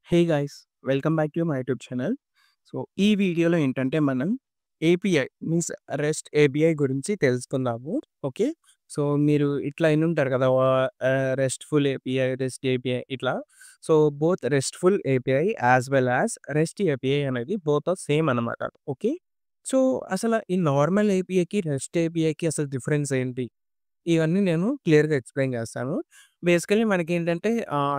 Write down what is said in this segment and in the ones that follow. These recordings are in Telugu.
Hey guys welcome back to my YouTube channel. So ఈ వీడియోలో ఏంటంటే మనం ఏపీఐ మీన్స్ రెస్ట్ ఏపీఐ గురించి తెలుసుకుందాము. ఓకే. సో మీరు ఇట్లా ఉంటారు కదా, రెస్ట్ఫుల్ ఏపీఐ, రెస్ట్ ఏపీఐ ఇట్లా. So both RESTful API as well as rest API అనేది బోత్ ఆర్ సేమ్ అనమాట. ఓకే. సో అసలు ఈ నార్మల్ ఏపీఐకి రెస్ట్ ఏపీఐకి అసలు డిఫరెన్స్ ఏంటి, ఇవన్నీ నేను క్లియర్‌గా ఎక్స్‌ప్లెయిన్ చేస్తాను. బేసికల్లీ మనకేంటంటే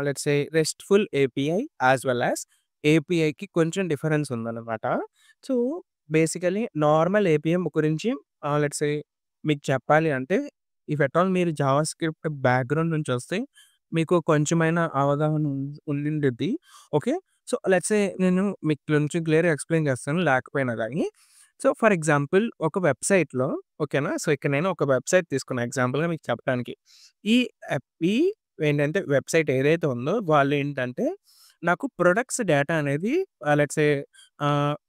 let's say RESTful API as well as ఏపీఐకి కొంచెం డిఫరెన్స్ ఉందన్నమాట. సో, బేసికల్లీ నార్మల్ ఏపీఎం గురించి లెట్స్ సే మీకు చెప్పాలి అంటే, ఇఫ్ ఎట్ ఆల్ మీరు జావా స్క్రిప్ట్ బ్యాక్‌గ్రౌండ్ నుంచొస్తే మీకు కొంచెమైనా అవగాహన ఉండిండిద్ది. ఓకే. సో, లెట్స్ సే నేను మీకు కొంచెం క్లియర్‌గా ఎక్స్‌ప్లెయిన్ చేస్తాను లేకపోయినా గానీ. సో, ఫర్ ఎగ్జాంపుల్ ఒక వెబ్‌సైట్‌లో ఓకేనా. సో, ఇక్కడ నేను ఒక వెబ్‌సైట్ తీసుకున్నా ఎగ్జాంపుల్‌గా మీకు చెప్పడానికి. ఈ ఈ ఏంటంటే వెబ్‌సైట్ ఏదైతే ఉందో వాళ్ళేంటంటే నాకు ప్రొడక్ట్స్ డేటా అనేది లెట్స్ సే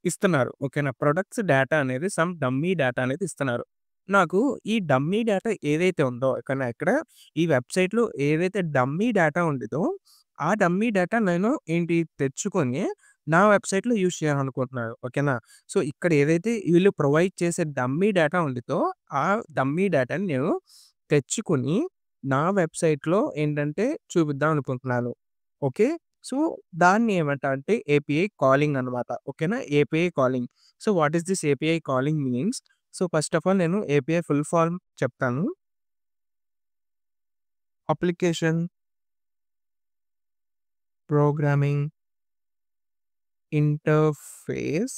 ఇస్తున్నారు. ఓకేనా. ప్రొడక్ట్స్ డేటా అనేది సమ్ డమ్మీ డేటా అనేది ఇస్తున్నారు. నాకు ఈ డమ్మీ డేటా ఏదైతే ఉందో ఇక్కడ ఈ వెబ్‌సైట్‌లో ఏదైతే డమ్మీ డేటా ఉండిద్దో, ఆ డమ్మీ డేటా నేను ఏంటి తెచ్చుకొని నా వెబ్‌సైట్‌లో యూజ్ చేయాలనుకుంటున్నాను. ఓకేనా. సో, ఇక్కడ ఏదైతే వీళ్ళు ప్రొవైడ్ చేసే డమ్మీ డేటా ఉండిద్దో, ఆ డమ్మీ డేటాని నేను తెచ్చుకొని, నా వెబ్‌సైట్‌లో ఏంటంటే చూపిద్దాం అనుకుంటున్నాను. ఓకే. సో, దాన్ని ఏమంటారంటే ఏపీఐ కాలింగ్ అనమాట. ఓకేనా. API calling. So, what is this API calling means? So, first of all నేను ఏపీఐ ఫుల్ ఫార్మ్ చెప్తాను. Application programming interface.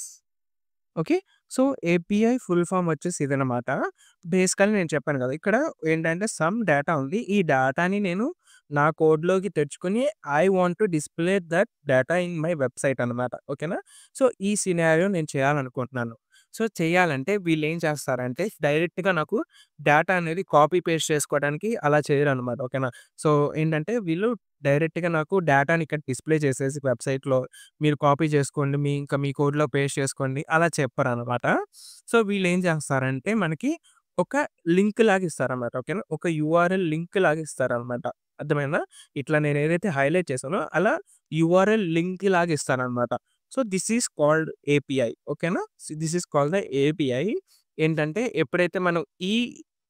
Okay. So, API full form వచ్చేసి ఇదనమాట. బేసికల్లీ నేను చెప్పాను కదా, ఇక్కడ ఏంటంటే సమ్ డేటా ఉంది. ఈ డేటాని నేను నా కోడ్‌లోకి తెచ్చుకొని I want to display that data in my website అనమాట. ఓకేనా. సో, ఈ సినారియో నేను చేయాలనుకుంటున్నాను. సో, చేయాలంటే వీళ్ళేం చేస్తారంటే డైరెక్ట్‌గా నాకు డేటా అనేది కాపీ పేస్ట్ చేసుకోవడానికి అలా చేయరనమాట. ఓకేనా. సో, ఏంటంటే వీళ్ళు డైరెక్ట్‌గా నాకు డేటాని ఇక్కడ డిస్‌ప్లే చేసేసి వెబ్‌సైట్‌లో మీరు కాపీ చేసుకోండి. ఇంకా మీ కోడ్‌లో పేస్ట్ చేసుకోండి. అలా చెప్పరనమాట. సో, వీళ్ళేం చేస్తారంటే మనకి ఒక లింక్ లాగా ఇస్తారనమాట. ఓకేనా. ఒక యూఆర్ఎల్ లింక్ లాగా ఇస్తారనమాట. అర్థమైందా? ఇట్లా నేను ఏదైతే హైలైట్ చేశానో అలా యూఆర్ఎల్ లింక్ లాగా ఇస్తారనమాట. So, this is called API. ఓకేనా. This is called the API. ఏంటంటే ఎప్పుడైతే మనం ఈ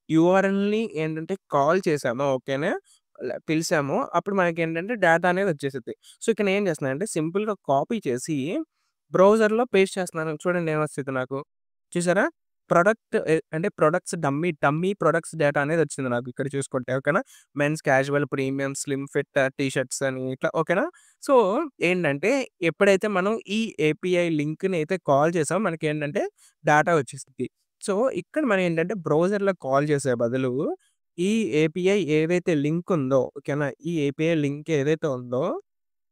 యూఆర్ఎల్‌ని ఏంటంటే కాల్ చేసామో ఓకేనా, పిలిసామో అప్పుడు మనకేంటంటే డేటా అనేది వచ్చేసిద్ది. సో, ఇక్కడ నేనేం చేస్తున్నానంటే సింపుల్‌గా కాపీ చేసి బ్రౌజర్‌లో పేస్ట్ చేస్తున్నాను. చూడండి ఏమొచ్చిద్దో నాకు. చూసారా? అంటే ప్రొడక్ట్స్ డమ్మీ ప్రొడక్ట్స్ డేటా అనేది వచ్చింది నాకు ఇక్కడ చూసుకుంటే. ఓకేనా. Men's casual, premium, slim fit T shirts అని ఇట్లా. ఓకేనా. సో, ఏంటంటే ఎప్పుడైతే మనం ఈ ఏపీఐ లింక్‌ని అయితే కాల్ చేసామో మనకేంటంటే డేటా వచ్చేసిద్ది. సో, ఇక్కడ మనం ఏంటంటే బ్రౌజర్‌లో కాల్ చేసే బదులు ఈ ఏపీఐ ఏదైతే లింక్ ఉందో ఓకేనా. ఈ ఏపీఐ లింక్ ఏదైతే ఉందో,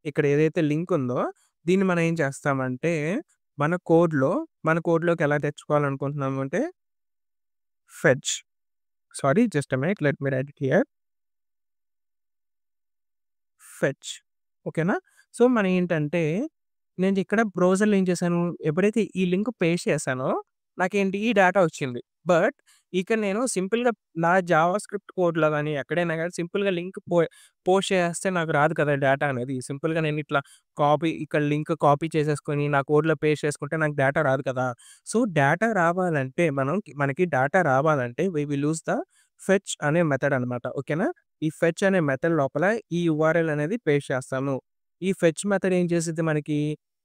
ఇక్కడ ఏదైతే లింక్ ఉందో దీన్ని మనం ఏం చేస్తామంటే మన కోడ్‌లో మన కోడ్‌లోకి ఎలా తెచ్చుకోవాలనుకుంటున్నాము అంటే fetch. Sorry just a minute let me write it here. Fetch. ఓకేనా. సో, మనం ఏంటంటే నేను ఇక్కడ బ్రౌజర్‌లో ఏం చేశాను, ఎప్పుడైతే ఈ లింక్ పేస్ట్ చేశానో నాకేంటి ఈ డేటా వచ్చింది. బట్ ఇక్కడ నేను సింపుల్‌గా నా జావా స్క్రిప్ట్ కోడ్‌లో గాని, ఎక్కడైనా గాని సింపుల్‌గా లింక్ పోస్ట్ చేసేస్తే నాకు రాదు కదా డేటా అనేది. సింపుల్‌గా నేను ఇట్లా ఇక్కడ లింక్ కాపీ చేసేసుకొని నా కోడ్‌లో పేస్ట్ చేసుకుంటే నాకు డేటా రాదు కదా. సో, డేటా రావాలంటే మనకి డేటా రావాలంటే we will use the fetch అనే మెథడ్ అనమాట. ఓకేనా. ఈ ఫెచ్ అనే మెథడ్ లోపల ఈ యూఆర్ఎల్ అనేది పేస్ట్ చేస్తాము. ఈ ఫెచ్ మెథడ్ ఏం చేసిద్ది మనకి,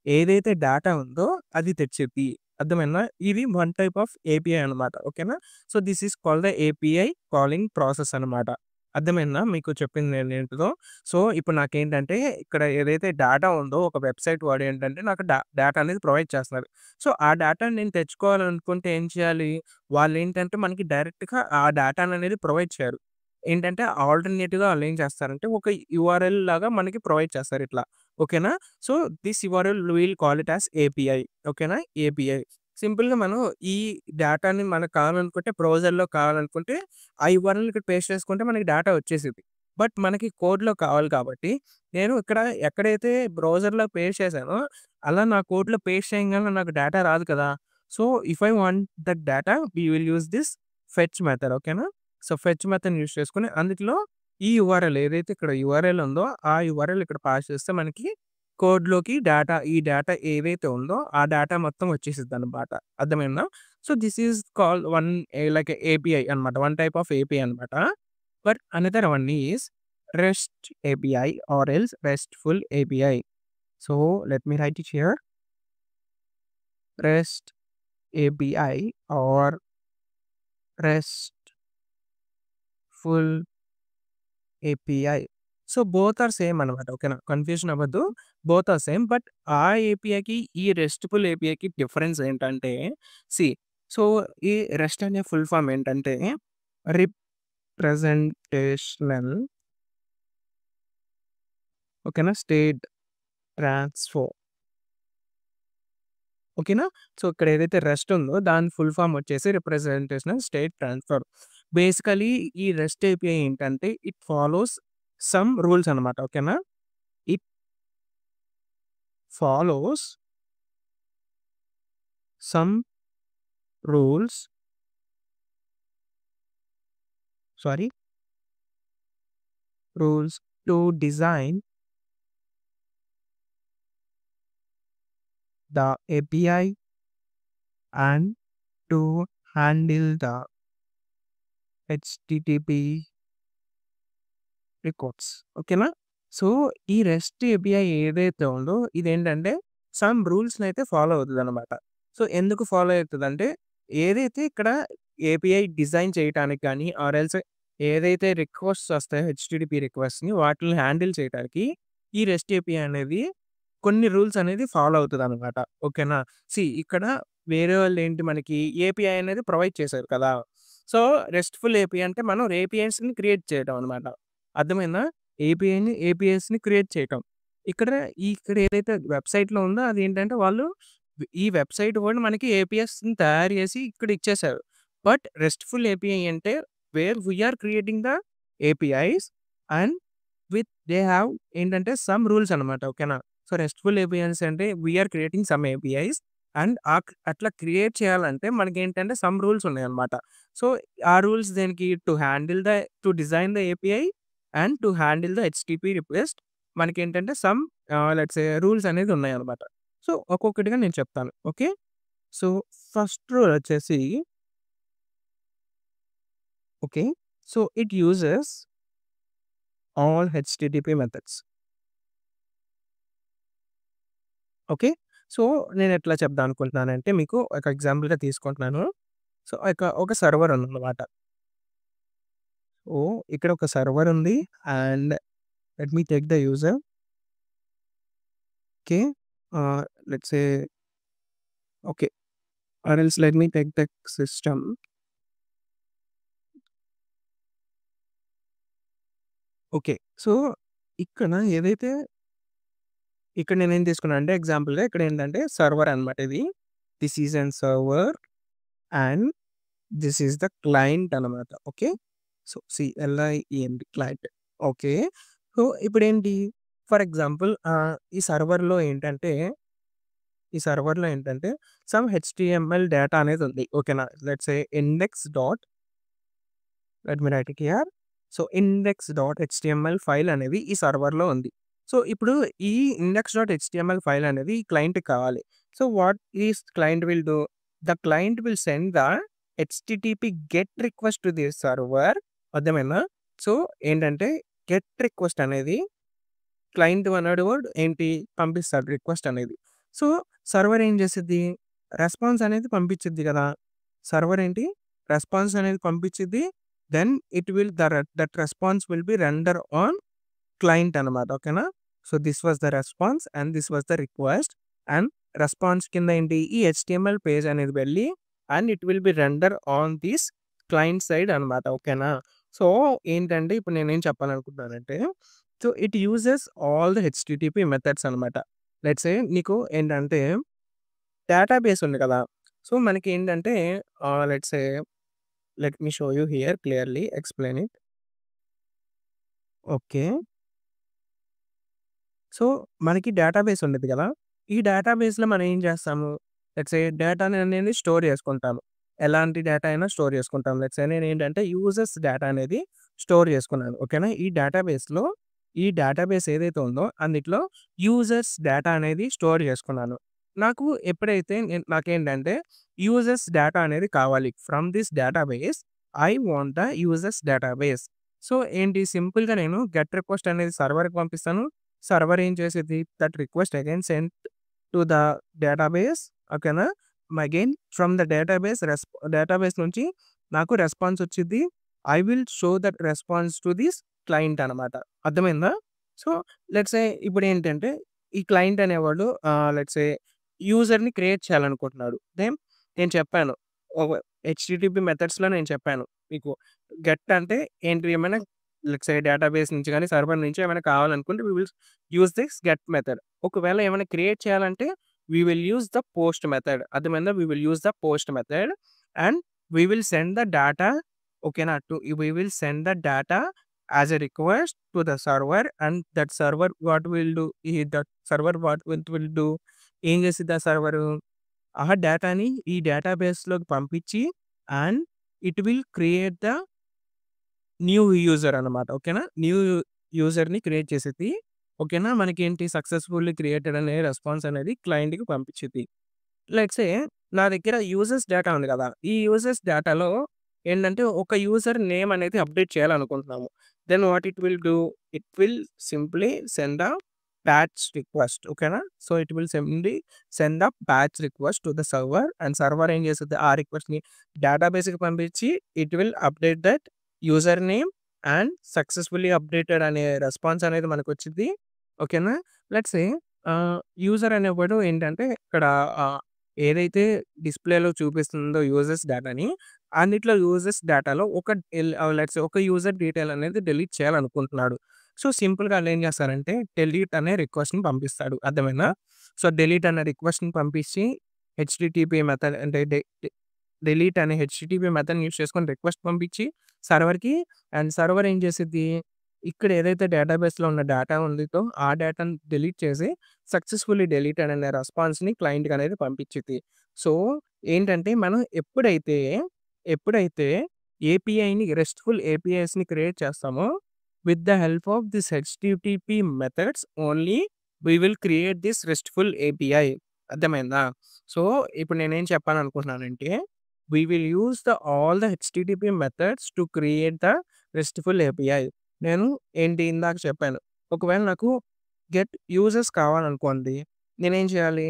ఏదైతే డేటా ఉందో అది తెచ్చిద్ది. అర్థమైందా? ఇది వన్ టైప్ ఆఫ్ ఏపీఐ అనమాట. ఓకేనా. So, this is called the API calling process అనమాట. అర్థమైందా మీకు చెప్పింది నేనేంటిదో? సో, ఇప్పుడు నాకేంటంటే ఇక్కడ ఏదైతే డేటా ఉందో ఒక వెబ్‌సైట్ వాడు ఏంటంటే నాకు డేటా అనేది ప్రొవైడ్ చేస్తున్నారు. సో, ఆ డేటాని నేను తెచ్చుకోవాలనుకుంటే ఏం చేయాలి? వాళ్ళేంటంటే మనకి డైరెక్ట్‌గా ఆ డేటాననేది ప్రొవైడ్ చేయరు. ఏంటంటే ఆల్టర్‌నేట్‌గా ఆళ్ళేం చేస్తారంటే ఒక యూఆర్ఎల్ లాగా మనకి ప్రొవైడ్ చేస్తారు ఇట్లా. ఓకేనా. So, this URL will call it as API. ఓకేనా. ఏపీఐ. సింపుల్‌గా మనం ఈ డేటాని మనకు కావాలనుకుంటే బ్రౌజర్‌లో కావాలనుకుంటే ఆ యూఆర్ఎల్ ఇక్కడ పేస్ట్ చేసుకుంటే మనకి డేటా వచ్చేసిద్ది. బట్ మనకి కోడ్‌లో కావాలి కాబట్టి నేను ఇక్కడ ఎక్కడైతే బ్రౌజర్‌లో పేస్ట్ చేశానో అలా నా కోడ్‌లో పేస్ట్ చేయంగానే నాకు డేటా రాదు కదా. So, if I want that data we will use this fetch method. ఓకేనా. సో, ఫెచ్ మెథడ్‌ని యూజ్ చేసుకొని అందులో ఈ యూఆర్ఎల్ ఏదైతే ఇక్కడ యూఆర్ఎల్ ఉందో, ఆ యూఆర్ఎల్ ఇక్కడ పాస్ చేస్తే మనకి కోడ్‌లోకి ఈ డేటా ఏవైతే ఉందో ఆ డేటా మొత్తం వచ్చేసిద్దనమాట. అర్థమైందా? So, this is called one like API అనమాట. వన్ టైప్ ఆఫ్ ఏపీఐ అనమాట. But another one is REST API or else restful API. So, let me write it here. REST API or restful API. So, both are same అనమాట. ఓకేనా? కన్‌ఫ్యూషన్ అవ్వద్దు. Both are same. బట్ ఆ ఏపీఐకి, ఈ రెస్ట్‌ఫుల్ ఏపీఐకి డిఫరెన్స్ ఏంటంటే సీ సో, ఈ రెస్ట్ అనే ఫుల్ ఫార్మ్ ఏంటంటే రిప్రజెంటేషనల్ ఓకేనా? State transfer. ఓకేనా? సో, ఇక్కడ ఏదైతే రెస్ట్ ఉందో దాని ఫుల్ ఫార్మ్ వచ్చేసి రిప్రజెంటేషనల్ స్టేట్ ట్రాన్స్‌ఫర్. బేసికల్లీ ఈ రెస్ట్ ఏపీఐ ఏంటంటే ఇట్ ఫాలోస్ సమ్ రూల్స్ అనమాట. ఓకేనా? It follows some rules sorry rules to design the API and to handle the HTTP records. ఓకేనా? సో, ఈ రెస్ట్ ఏపీఐ ఏదైతే ఉందో ఇదేంటంటే సమ్ రూల్స్‌నైతే ఫాలో అవుతదనమాట. సో, ఎందుకు ఫాలో అవుతదంటే ఏదైతే ఇక్కడ ఏపీఐ డిజైన్ చేయటానికి గానీ ఆర్ ఎల్స్ ఏదైతే రిక్వెస్ట్స్ వస్తాయో హెచ్‌టిటిపి రిక్వెస్ట్‌ని వాటిల్ని హ్యాండిల్ చేయటానికి ఈ రెస్ట్ ఏపీఐ అనేది కొన్ని రూల్స్ అనేది ఫాలో అవుతదనమాట. ఓకేనా? ఇక్కడ వేరే వాళ్ళేంటి మనకి ఏపీఐ అనేది ప్రొవైడ్ చేశారు కదా! సో, రెస్ట్‌ఫుల్ ఏపీఐ అంటే మనం ఏపీఐస్‌ని క్రియేట్ చేయడం అనమాట. అర్థమైందా? ఏపీఐస్‌ని క్రియేట్ చేయటం. ఇక్కడ ఏదైతే వెబ్‌సైట్‌లో ఉందో అదేంటంటే వాళ్ళు ఈ వెబ్‌సైట్ కూడా మనకి ఏపీఎస్‌ని తయారు చేసి ఇక్కడ ఇచ్చేసారు. బట్ రెస్ట్‌ఫుల్ ఏపీఐ అంటే where we are creating the APIs and they have ఏంటంటే సమ్ రూల్స్ అనమాట. ఓకేనా? సో, రెస్ట్‌ఫుల్ ఏపీఐస్ అంటే we are creating some APIs and అట్లా క్రియేట్ చేయాలంటే మనకేంటంటే సమ్ రూల్స్ ఉన్నాయన్నమాట. సో, ఆ రూల్స్ దేనికి to design the API and to handle the HTTP request మనకేంటంటే సమ్ లెట్స్ సే రూల్స్ అనేది ఉన్నాయన్నమాట. సో, ఒక్కొక్కటిగా నేను చెప్తాను. ఓకే. సో, ఫస్ట్ రూల్ వచ్చేసి okay. So, it uses all HTTP methods. Okay. So, నేనెట్లా చెప్దాం అనుకుంటున్నానంటే మీకు ఒక ఎగ్జాంపుల్‌గా తీసుకుంటున్నాను. సో, ఒక సర్వర్ ఉందన్నమాట. ఇక్కడ ఒక సర్వర్ ఉంది. And let me take the user. Okay. Let's say okay. Or else let me take the system. Okay. So, ఇక్కడ ఏదైతే ఇక్కడ నేనేం తీసుకున్నాను అంటే ఎగ్జాంపుల్‌గా ఇక్కడేంటంటే సర్వర్ అనమాట ఇది. This is an server and this is the client అనమాట. Okay. So, L I E N T client. Okay. So, ఇప్పుడేంటి ఫర్ ఎగ్జాంపుల్ ఈ సర్వర్‌లో ఏంటంటే సమ్ హెచ్‌టీఎంఎల్ డేటా అనేది ఉంది. ఓకేనా? Let's say let me write it here. So, index dot HTML file అనేది ఈ సర్వర్‌లో ఉంది. సో, ఇప్పుడు ఈ ఇండెక్స్.హెచ్‌టీఎంఎల్ ఫైల్ అనేది క్లయింట్‌కి కావాలి. So, what is client will do? The client will send the HTTP get request to this server. అర్థమైందా? సో, ఏంటంటే గెట్ రిక్వెస్ట్ అనేది క్లయింట్ అనేవాడు ఏంటి పంపిస్తాడు రిక్వెస్ట్ అనేది. సో, సర్వర్ ఏం చేసిద్ది? రెస్పాన్స్ అనేది పంపించిద్ది కదా! సర్వర్ ఏంటి? రెస్పాన్స్ అనేది పంపించిద్ది. Then that response will be render on client అనమాట. ఓకేనా? So, this was the response and this was the request. And response కింద ఏంటి? ఈ హెచ్‌టీఎంఎల్ పేజ్ అనేది వెళ్ళి and it will be render on this client side అనమాట. ఓకేనా? సో, ఏంటంటే ఇప్పుడు నేనేం చెప్పాలనుకుంటున్నానంటే so, it uses all the HTTP methods అనమాట. లెట్స్ సే నీకు ఏంటంటే డేటాబేస్ ఉంది కదా! సో, మనకేంటంటే let's say let me show you here clearly explain it. Okay. So, మనకి డేటాబేస్ ఉండిద్ది కదా! ఈ డేటాబేస్‌లో మనం ఏం చేస్తాము? లెట్స్ సే డేటాని అనేది స్టోర్ చేసుకుంటాము. ఎలాంటి డేటా అయినా స్టోర్ చేసుకుంటాం. లెట్స్ సే నేనేంటంటే యూజర్స్ డేటా అనేది స్టోర్ చేసుకున్నాను. ఓకేనా? ఈ డేటాబేస్‌లో ఈ డేటాబేస్ ఏదైతే ఉందో అందుట్లో యూజర్స్ డేటా అనేది స్టోర్ చేసుకున్నాను. నాకు ఎప్పుడైతే నాకేంటంటే యూజర్స్ డేటా అనేది కావాలి. From this database I want the users database. So, ఏంటి సింపుల్‌గా నేను గెట్ రిక్వెస్ట్ అనేది సర్వర్‌కి పంపిస్తాను. సర్వర్ ఏం చేసిద్ది that request again send to the database. ఓకేనా? అగైన్ ఫ్రమ్ ద డేటాబేస్ నుంచి నాకు రెస్పాన్స్ వచ్చిద్ది. I will show that response to this client అనమాట. అర్థమైందా? సో, లెట్స్ సే ఇప్పుడేంటంటే ఈ క్లయింట్ అనేవాడు లెట్స్ సే యూజర్‌ని క్రియేట్ చేయాలనుకుంటున్నాడు. దెన్ నేను చెప్పాను. ఒక హెచ్‌టిటిపి మెథడ్స్‌లో నేను చెప్పాను. మీకు గెట్ అంటే ఏంటి ఏమైనా లెట్స్ సే డేటాబేస్ నుంచి గాని, సర్వర్ నుంచి ఏమైనా కావాలనుకుంటే we will use this get method. ఒకవేళ ఏమైనా క్రియేట్ చేయాలంటే we will use the post method. అర్థమైందా? We will use the post method and we will send the data ఓకేనా? We will send the data as a request to the server and that server what will do that server what will do ఏం చేసిద్ది ఆ సర్వరు? ఆ డేటాని ఈ డేటాబేస్‌లోకి పంపించి and it will create the new user అనమాట. ఓకేనా? న్యూ యూజర్‌ని క్రియేట్ చేసిద్ది. ఓకేనా? మనకేంటి సక్సెస్‌ఫుల్లీ క్రియేటెడ్ అనే రెస్పాన్స్ అనేది క్లయింట్‌కి పంపించిద్ది. లెట్స్ సే నా దగ్గర యూజర్స్ డేటా ఉంది కదా! ఈ యూజర్స్ డేటాలో ఏంటంటే ఒక యూజర్ నేమ్ అనేది అప్డేట్ చేయాలనుకుంటున్నాము. Then what it will do? It will simply send a patch request. ఓకేనా? So, it will send a patch request to the server and server ఏం చేస్తది? ఆ రిక్వెస్ట్‌ని డేటాబేస్‌కి పంపించి it will update that user name and successfully updated అనే రెస్పాన్స్ అనేది మనకొచ్చిద్ది. ఓకేనా? లెట్స్ సే యూజర్ అనేవాడు ఏంటంటే ఇక్కడ ఏదైతే డిస్‌ప్లేలో చూపిస్తుందో యూజర్స్ డేటాని, అన్నిట్లో యూజర్స్ డేటాలో ఒక లెట్స్ సే ఒక యూజర్ డీటెయిల్ అనేది డిలీట్ చేయాలనుకుంటున్నాడు. సో, సింపుల్‌గా ఆళ్ళేం చేస్తారంటే డెలీట్ అనే రిక్వెస్ట్‌ని పంపిస్తాడు. అర్థమైందా? సో, డెలీట్ అనే రిక్వెస్ట్‌ని పంపించి హెచ్‌టిటిపి మెథడ్ అంటే డిలీట్ అనే హెచ్‌టిటిపి మెథడ్‌ని యూజ్ చేసుకొని రిక్వెస్ట్ పంపించి సర్వర్‌కి అండ్ సర్వర్ ఏం చేసిద్ది? ఇక్కడ ఏదైతే డేటాబేస్‌లో ఉన్న డేటా ఉండిద్దో ఆ డేటాని డిలీట్ చేసి సక్సెస్‌ఫుల్లీ డిలీటెడ్ అనే రెస్పాన్స్‌ని క్లయింట్‌కి అనేది పంపించిద్ది. సో, ఏంటంటే మనం ఎప్పుడైతే ఏపీఐని రెస్ట్‌ఫుల్ ఏపీఐస్‌ని క్రియేట్ చేస్తామో with the help of this HTTP methods only we will create this RESTful API. అర్థమైందా? సో, ఇప్పుడు నేనేం చెప్పాలనుకుంటున్నానంటే we will use all the HTTP methods to create the RESTful API. నేను ఏంటి ఇందాక చెప్పాను. ఒకవేళ నాకు గెట్ యూజర్స్ కావాలనుకోండి. నేనేం చేయాలి?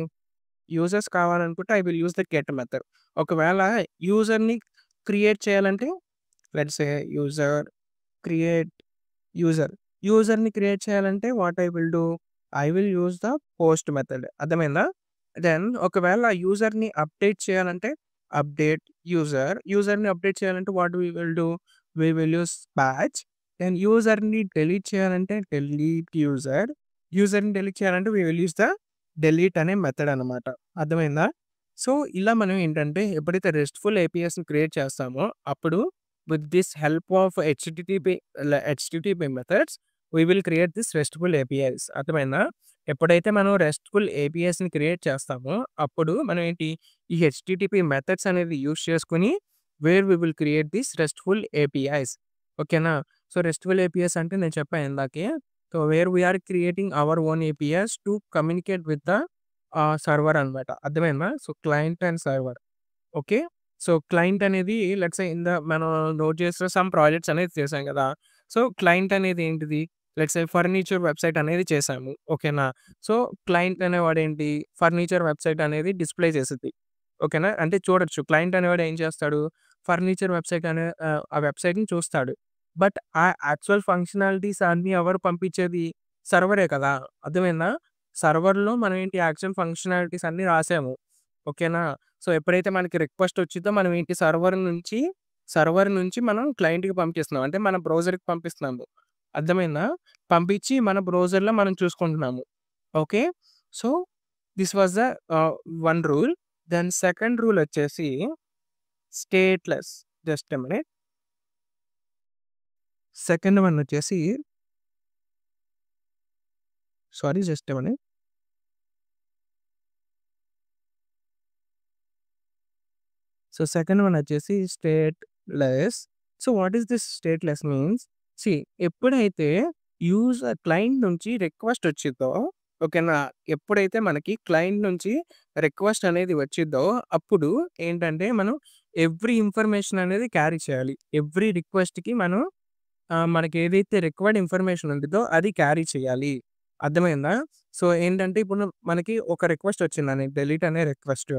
యూజర్స్ కావాలనుకుంటే I will use the get method. ఒకవేళ యూజర్‌ని క్రియేట్ చేయాలంటే లెట్స్ సే క్రియేట్ యూజర్. యూజర్‌ని క్రియేట్ చేయాలంటే what I will do? I will use the post method. అర్థమైందా? దెన్ ఒకవేళ యూజర్‌ని అప్డేట్ చేయాలంటే అప్డేట్ యూజర్. యూజర్‌ని అప్డేట్ చేయాలంటే what we will do? We will use patch. Then యూజర్‌ని డిలీట్ చేయాలంటే డిలీట్ యూజర్. యూజర్‌ని డిలీట్ చేయాలంటే we will use the delete అనే మెథడ్ అనమాట. అర్థమైందా? సో, ఇలా మనం ఏంటంటే ఎప్పుడైతే రెస్ట్‌ఫుల్ ఏపీఎస్‌ని క్రియేట్ చేస్తామో అప్పుడు with this help of HTTP methods we will create this restful APIs. అర్థమైందా? ఎప్పుడైతే మనం రెస్ట్‌ఫుల్ ఏపీఐస్‌ని క్రియేట్ చేస్తామో అప్పుడు మనం ఏంటి ఈ హెచ్‌టిటిపి మెథడ్స్ అనేది యూజ్ చేసుకొని where we will create this restful APIs. ఓకేనా? సో, రెస్ట్‌ఫుల్ ఏపీఐస్ అంటే నేను చెప్పాను ఇందాకే. So, where we are creating our own APIs to communicate with the server అనమాట. అర్థమైందా? So, client and server. Okay. So, client అనేది లెట్స్ సే మనం నోట్ చేసిన సమ్ ప్రాజెక్ట్స్ అనేది చేసాం కదా! సో, క్లయింట్ అనేది ఏంటిది? లెట్స్ సే ఫర్నిచర్ వెబ్‌సైట్ అనేది చేసాము. ఓకేనా? సో, క్లయింట్ అనేవాడేంటి? ఫర్నిచర్ వెబ్‌సైట్ అనేది డిస్‌ప్లే చేసిద్ది. ఓకేనా? అంటే చూడొచ్చు. క్లయింట్ అనేవాడు ఏం చేస్తాడు? ఫర్నిచర్ వెబ్‌సైట్ ఆ వెబ్‌సైట్‌ని చూస్తాడు. బట్ ఆ యాక్చువల్ ఫంక్షనాలిటీస్ అన్నీ ఎవరు పంపించేది? సర్వరే కదా! అర్థమైందా? సర్వర్‌లో మనం ఏంటి యాక్చువల్ ఫంక్షనాలిటీస్ అన్నీ రాసాము. ఓకేనా? సో, ఎప్పుడైతే మనకి రిక్వెస్ట్ వచ్చిద్దో మనం ఏంటి సర్వర్ నుంచి మనం క్లయింట్‌కి పంపిస్తున్నాం. అంటే మన బ్రౌజర్‌కి పంపిస్తున్నాము. అర్థమైందా? పంపించి మన బ్రౌజర్‌లో మనం చూసుకుంటున్నాము. Okay. So, this was the one rule. Then second rule వచ్చేసి stateless. Just a minute. Second one వచ్చేసి sorry just a minute. So, second one వచ్చేసి stateless. So, what is this stateless means? See ఎప్పుడైతే క్లయింట్ నుంచి రిక్వెస్ట్ వచ్చిద్దో ఓకేనా? ఎప్పుడైతే మనకి క్లయింట్ నుంచి రిక్వెస్ట్ అనేది వచ్చిద్దో అప్పుడు ఏంటంటే మనం ఎవ్రీ ఇన్ఫర్మేషన్ అనేది క్యారీ చేయాలి. ఎవ్రీ రిక్వెస్ట్‌కి మనం మనకేదైతే రిక్వైర్డ్ ఇన్ఫర్మేషన్ ఉండిద్దో అది క్యారీ చేయాలి. అర్థమైందా? సో, ఏంటంటే ఇప్పుడు మనకి ఒక రిక్వెస్ట్ వచ్చిందని డెలీట్ అనే రిక్వెస్ట్.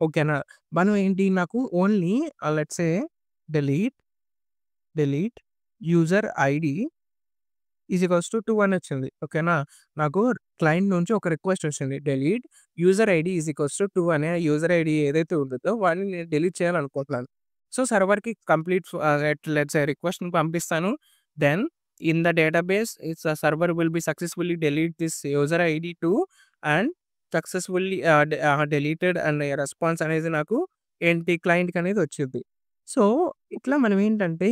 ఓకేనా? మనం ఏంటి నాకు only let's say delete, delete user ID is equals to 2 అని వచ్చింది. ఓకేనా? నాకు క్లయింట్ నుంచి ఒక రిక్వెస్ట్ వచ్చింది. Delete user ID is equals to 2 అనే యూజర్ ఐడీ ఏదైతే ఉండిద్దో వాడిని నేను డెలీట్ చేయాలనుకుంటున్నాను. సో, సర్వర్‌కి కంప్లీట్ లెట్స్ సే రిక్వెస్ట్‌ని పంపిస్తాను. Then in the database server will be successfully delete this user ID two and successfully deleted and response అనేది నాకు ఏంటి క్లయింట్‌కి అనేది వచ్చిద్ది. సో, ఇట్లా మనం ఏంటంటే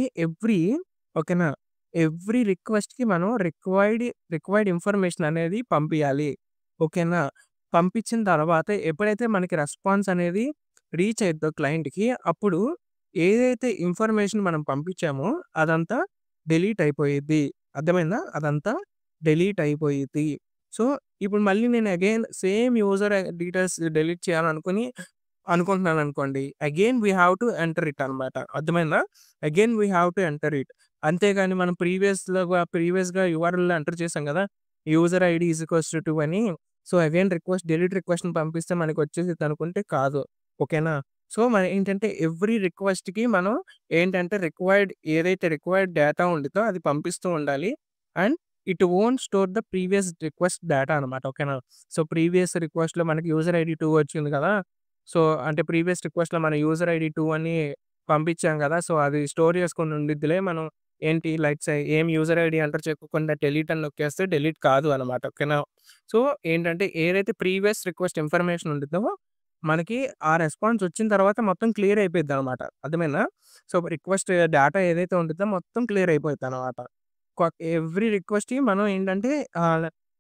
ఓకేనా? ఎవ్రీ రిక్వెస్ట్‌కి మనం రిక్వైర్డ్ ఇన్ఫర్మేషన్ అనేది పంపియాలి. ఓకేనా? పంపించిన తర్వాత ఎప్పుడైతే మనకి రెస్పాన్స్ అనేది రీచ్ అయిద్దో క్లయింట్‌కి అప్పుడు ఏదైతే ఇన్ఫర్మేషన్ మనం పంపించామో అదంతా డిలీట్ అయిపోయిద్ది. అర్థమైందా? అదంతా డిలీట్ అయిపోయిద్ది. సో, ఇప్పుడు మళ్ళీ నేను again same user details delete అనుకుంటున్నాననుకోండి. Again we have to enter it అనమాట. అర్థమైందా? Again we have to enter it. అంతేగాని మనం ప్రీవియస్‌గా యూఆర్ఎల్‌లో ఎంటర్ చేసాం గదా! User ID is equals to 2 అని. సో, అగైన్ డెలీట్ రిక్వెస్ట్‌ని పంపిస్తే మనకొచ్చేసిద్దనుకుంటే కాదు. ఓకేనా? సో, మనం ఏంటంటే ఎవ్రీ రిక్వెస్ట్‌కి మనం ఏంటంటే ఏదైతే రిక్వైర్డ్ డేటా ఉండిద్దో అది పంపిస్తూ ఉండాలి. And it won't store the previous request data అనమాట. ఓకేనా? సో, ప్రీవియస్ రిక్వెస్ట్‌లో మనకి యూజర్ ఐడీ 2 వచ్చింది కదా! సో, అంటే ప్రీవియస్ రిక్వెస్ట్‌లో మన యూజర్ ఐడీ 2 అని పంపించాం గదా! సో, అది స్టోర్ చేసుకొని ఉండిద్దిలే. మనం ఏంటి లైట్స్ ఏం యూజర్ ఐడీ ఎంటర్ చేయకుండా డెలీట్ అని నొక్కేస్తే డెలీట్ కాదు అనమాట. ఓకేనా? సో, ఏంటంటే ఏదైతే ప్రీవియస్ రిక్వెస్ట్ ఇన్ఫర్మేషన్ ఉండిద్దో మనకి ఆ రెస్పాన్స్ వచ్చిన తర్వాత మొత్తం క్లియర్ అయిపోయిద్దనమాట. అర్థమైందా? సో, రిక్వెస్ట్ డేటా ఏదైతే ఉండిద్దో మొత్తం క్లియర్ అయిపోయిద్దనమాట. ఎవ్రీ రిక్వెస్ట్‌కి మనం ఏంటంటే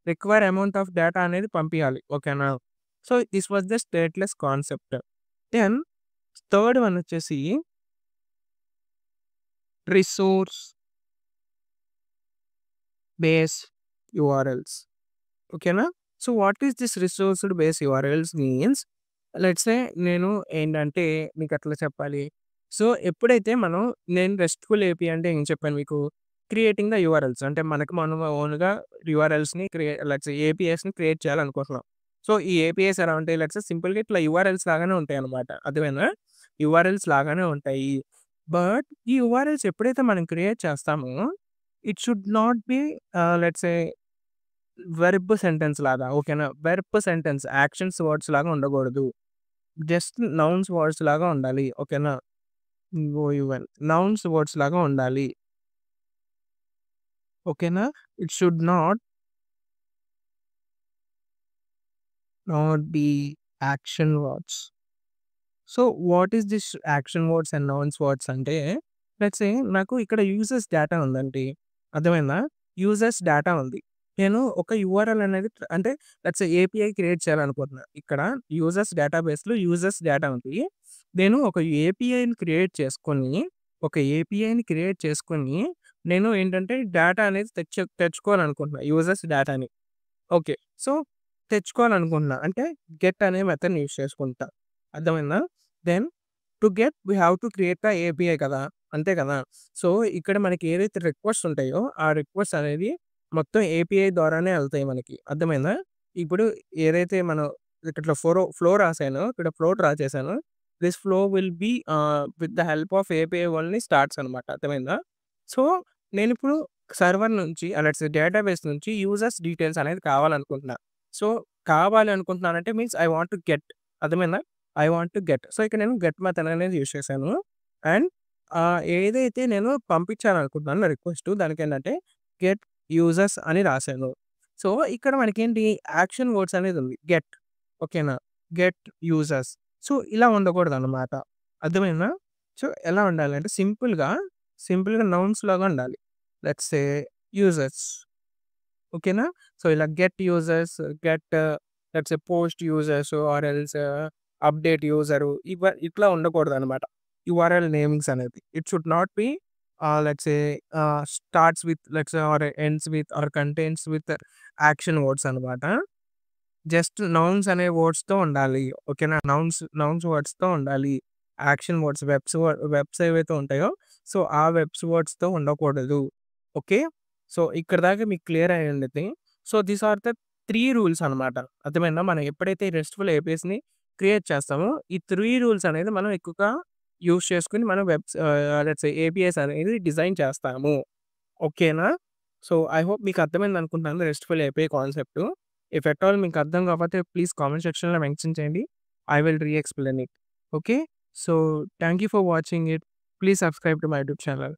రిక్వైర్ అమౌంట్ ఆఫ్ డేటా అనేది పంపియాలి. ఓకేనా? So, this was the stateless concept. Then third one వచ్చేసి రిసోర్స్ బేస్ యూఆర్ఎల్స్. ఓకేనా? So, what is this resourced base URLs means let's say నేను ఏంటంటే మీకట్లా చెప్పాలి. సో, ఎప్పుడైతే నేను రెస్ట్‌ఫుల్ ఏపీఐ అంటే ఏం చెప్పాను మీకు? క్రియేటింగ్ ద యూఆర్ఎల్స్ అంటే మనకు మనం ఓన్‌గా యూఆర్ఎల్స్‌ని లెట్స్ సే ఏపీఐస్‌ని క్రియేట్ చేయాలనుకుంటున్నాం. సో, ఈ ఏపీఐస్ ఎలా ఉంటాయి? లెట్స్ సే సింపుల్‌గా ఇట్లా యూఆర్ఎల్స్ లాగానే ఉంటాయన్నమాట. అర్థమైందా? యూఆర్ఎల్స్ లాగానే ఉంటాయి. బట్ ఈ యూఆర్ఎల్స్ ఎప్పుడైతే మనం క్రియేట్ చేస్తామో it should not be let's say verb sentence లాగా. ఓకేనా? వెర్బ్ సెంటెన్స్ యాక్షన్స్ వర్డ్స్ లాగా ఉండకూడదు. జస్ట్ నౌన్స్ వర్డ్స్ లాగా ఉండాలి. ఓకేనా? ఓయువన్ నౌన్స్ వర్డ్స్ లాగా ఉండాలి. ఓకేనా? It should not B action words. So, what is this action words and nouns words అంటే లెట్స్ సే నాకు ఇక్కడ యూజర్స్ డేటా ఉందండి. అర్థమైందా? యూజర్స్ డేటా ఉంది. నేను ఒక యూఆర్ఎల్ అనేది అంటే లెట్స్ సే ఏపీఐ క్రియేట్ చేయాలనుకుంటున్నా. ఇక్కడ యూజర్స్ డేటా ఉంది. నేను ఒక ఏపీఐని క్రియేట్ చేసుకొని నేను ఏంటంటే డేటా అనేది తెచ్చుకోవాలనుకుంటున్నా. యూజర్స్ డేటాని. ఓకే. సో, తెచ్చుకోవాలనుకుంటున్నా. అంటే గెట్ అనే మెథడ్‌ని యూజ్ చేసుకుంటా. అర్థమైందా? Then to get we have to create the API కదా! అంతే కదా! సో, ఇక్కడ మనకి ఏదైతే రిక్వెస్ట్స్ ఉంటాయో ఆ రిక్వెస్ట్ అనేది మొత్తం ఏపీఐ ద్వారానే ఎళ్తాయి మనకి. అర్థమైందా? ఇప్పుడు ఏదైతే మనం ఇక్కడ ఫ్లో రాసానో ఇక్కడ ఫ్లో డ్రా చేశానో this flow will be with the help of API only starts అనమాట. అర్థమైందా? సో, నేనిప్పుడు సర్వర్ నుంచి లెట్స్ సే డేటాబేస్ నుంచి యూజర్స్ డీటెయిల్స్ అనేది కావాలనుకుంటున్నా. సో, కావాలి అనుకుంటున్నానంటే means I want to get అర్థమైందా? I want to get. So, ఇక్కడ నేను గెట్ మెథడ్ అనేది యూజ్ చేశాను. అండ్ ఏదైతే నేను పంపించాలనుకుంటున్నానో రిక్వెస్ట్ దానికేంటంటే గెట్ యూజర్స్ అని రాశాను. సో, ఇక్కడ మనకేంటి యాక్షన్ వర్డ్స్ అనేది ఉంది. గెట్ ఓకేనా? Get users. సో, ఇలా ఉండకూడదనమాట. అర్థమైందా? సో, ఎలా ఉండాలంటే సింపుల్‌గా నౌన్స్ లాగా ఉండాలి. Let's say users. ఓకేనా? సో, ఇలా get users, get let's say post users or else update user ఇట్లా ఉండకూడదనమాట. యూఆర్ఎల్ నేమింగ్స్ అనేది. It should not be let's say starts with let's say or ends with or contains with action words అనమాట. జస్ట్ నౌన్స్ అనే వర్డ్స్‌తో ఉండాలి. ఓకేనా? నౌన్స్ వర్డ్స్‌తో ఉండాలి. యాక్షన్ వర్డ్స్ వెబ్స్ ఏవైతే ఉంటాయో సో, ఆ వర్డ్స్‌తో ఉండకూడదు. ఓకే. సో, ఇక్కడి దాకా మీకు క్లియర్ అయ్యి ఉండిద్ది. So, these are the 3 rules అనమాట. అర్థమైందా? మనం ఎప్పుడైతే రెస్ట్‌ఫుల్ ఏపీఎస్‌ని క్రియేట్ చేస్తామో, ఈ 3 రూల్స్ అనేది మనం ఎక్కువగా యూజ్ చేసుకొని మనం లెట్స్ సే ఏపీఎస్ అనేది డిజైన్ చేస్తాము. ఓకేనా? సో, ఐ హోప్ మీకు అర్థమైందనుకుంటున్నాను RESTful API concept. If at all మీకు అర్థం కాకపోతే ప్లీజ్ కామెంట్ సెక్షన్‌లో మెన్షన్ చేయండి. I will re explain it. Okay. So, thank you for watching it. Please subscribe to my YouTube channel.